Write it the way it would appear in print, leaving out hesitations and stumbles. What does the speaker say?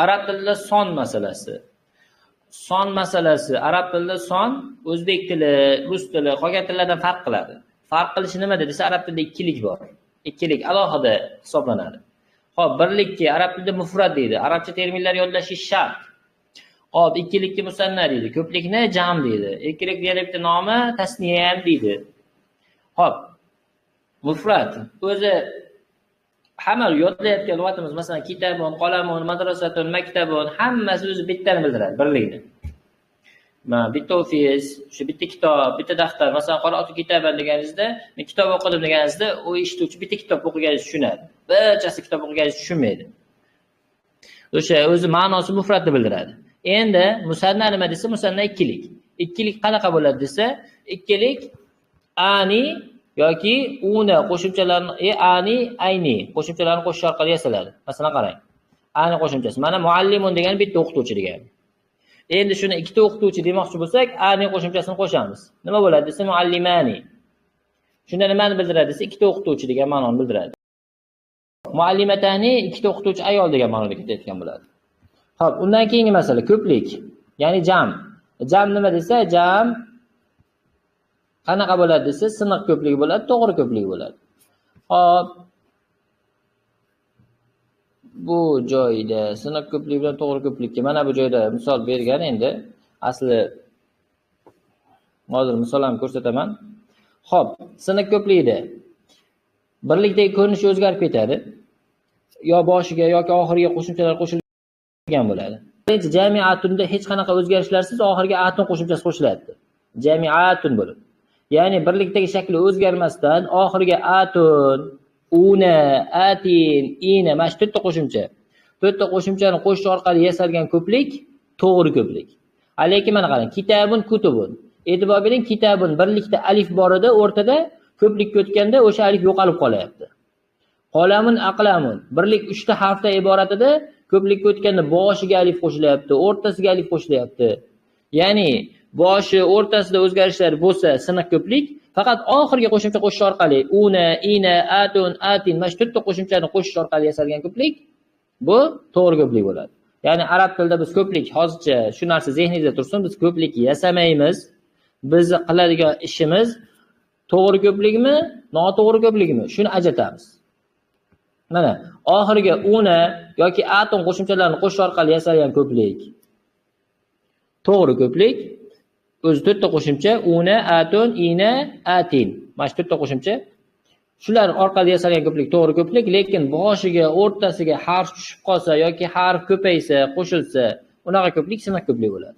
arab tilida son masalasi. Son masalasi, arab tilida son, o'zbek tili, rus tili, qolgan tillardan farq qiladi. Farq qilishi nimada desa, arab tilida ikkilik bor. Ikkilik alohida hisoblanadi. Xo'p, birlikka arab tilida mufrad deydi. Arabcha terminlar yodlashish shart. Xo'p, ikkilikka musanna deydi. Ko'plikni jam deydi. Ikkilik yana bitta nomi tasniya ham deydi. Xo'p, mufrad o'zi hamma yodlayotgan lug'atimiz, masalan, kitabun, qalamun, madrasatun, maktabun, hammasi o'zi bittani bildiradi, birlikni. Bitta ofis, shu bitta kitob, bitta daftar, masalan, qara'tu kitaban deganingizda, men kitob o'qidim deganingizda, u eshituvchi bitta kitob o'qiganingizni tushunadi. Barchasi kitob o'qiganingizni tushunmaydi. O'sha o'zi ma'nosi mufradni bildiradi. Endi musanna nima desa, musanna ikkilik. Ikkilik qanaqa bo'ladi desa, ikkilik ani yoki una qo'shimchalarini ani ayni qo'shimchalarini qo'shish orqali yasaladi. Masalan, qarang. Ani qo'shimchasi. Mana muallimun degani bitta o'qituvchi degani. Endi shuni ikkita o'qituvchi demoqchi bo'lsak, ani qo'shimchasini qo'shamiz. Nima bo'ladi desa, muallimani. Shunda nimani bildiradi desa, ikkita o'qituvchi degan ma'noni bildiradi. Muallimatani ikkita o'qituvchi ayol degan ma'noda ketayotgan bo'ladi. Xo'p, undan keyingi masala ko'plik, ya'ni jam. Jam nima desa, jam qanaqa bo'ladi desa, siniq ko'pligi bo'ladi, to'g'ri ko'pligi bo'ladi. Xo'p, bu joyda siniq ko'pligi bilan to'g'ri ko'plikka mana bu joyda misol bergan. Endi asli hozir misol ham ko'rsataman. Xo'p, siniq ko'pligida birlikdagi ko'rinishi o'zgarib ketadi. Yo boshiga yoki oxiriga qo'shimchalar qo'shilgan bo'ladi. Birinchi jami'atunda hech qanaqa o'zgarishlarsiz oxiriga atun qo'shimchasi qo'shiladi. Jami'atun bo'lib. Ya'ni birlikdagi shakli o'zgarmasdan oxiriga atun, una, atin, ina, mana shu to'rtta qo'shimcha. To'rtta qo'shimchani qo'shish orqali yasalgan ko'plik to'g'ri ko'plik. Lekin mana qarang, kitabun, kutubun. E'tibor bering, kitabun birlikda alif bor edi, o'rtada ko'plikka o'tganda o'sha alif yo'qolib qolyapti. Qalamun, aqlamun birlik 3 ta harfdan iborat edi, ko'plikka o'tganda boshiga alif qo'shilyapti, o'rtasiga alif qo'shilyapti. Ya'ni boshi o'rtasida o'zgarishlar bo'lsa siniq ko'plik, faqat oxirgi qo'shimcha qo'shish orqali una, ina, atun, atin mana shu to'rtta qo'shimchani qo'shish orqali yasalgan ko'plik bu to'g'ri ko'plik bo'ladi. Ya'ni arab tilida biz ko'plik, hozircha shu narsa zehningizda tursin, biz ko'plik yasamaymiz. Biz qiladigan ishimiz to'g'ri ko'plikmi, noto'g'ri ko'plikmi, shuni ajratamiz. Mana oxiriga una yoki atun qo'shimchalarini qo'shish orqali yasalgan ko'plik to'g'ri ko'plik. O'zi to'rtta qo'shimcha una, atun, ina, atin. Mana shu to'rtta qo'shimcha. Shular orqali yasalgan ko'plik to'g'ri ko'plik, lekin boshiga, o'rtasiga harf tushib qolsa yoki harf ko'paysa, qo'shilsa, unaqa ko'plik siniq ko'plik bo'ladi.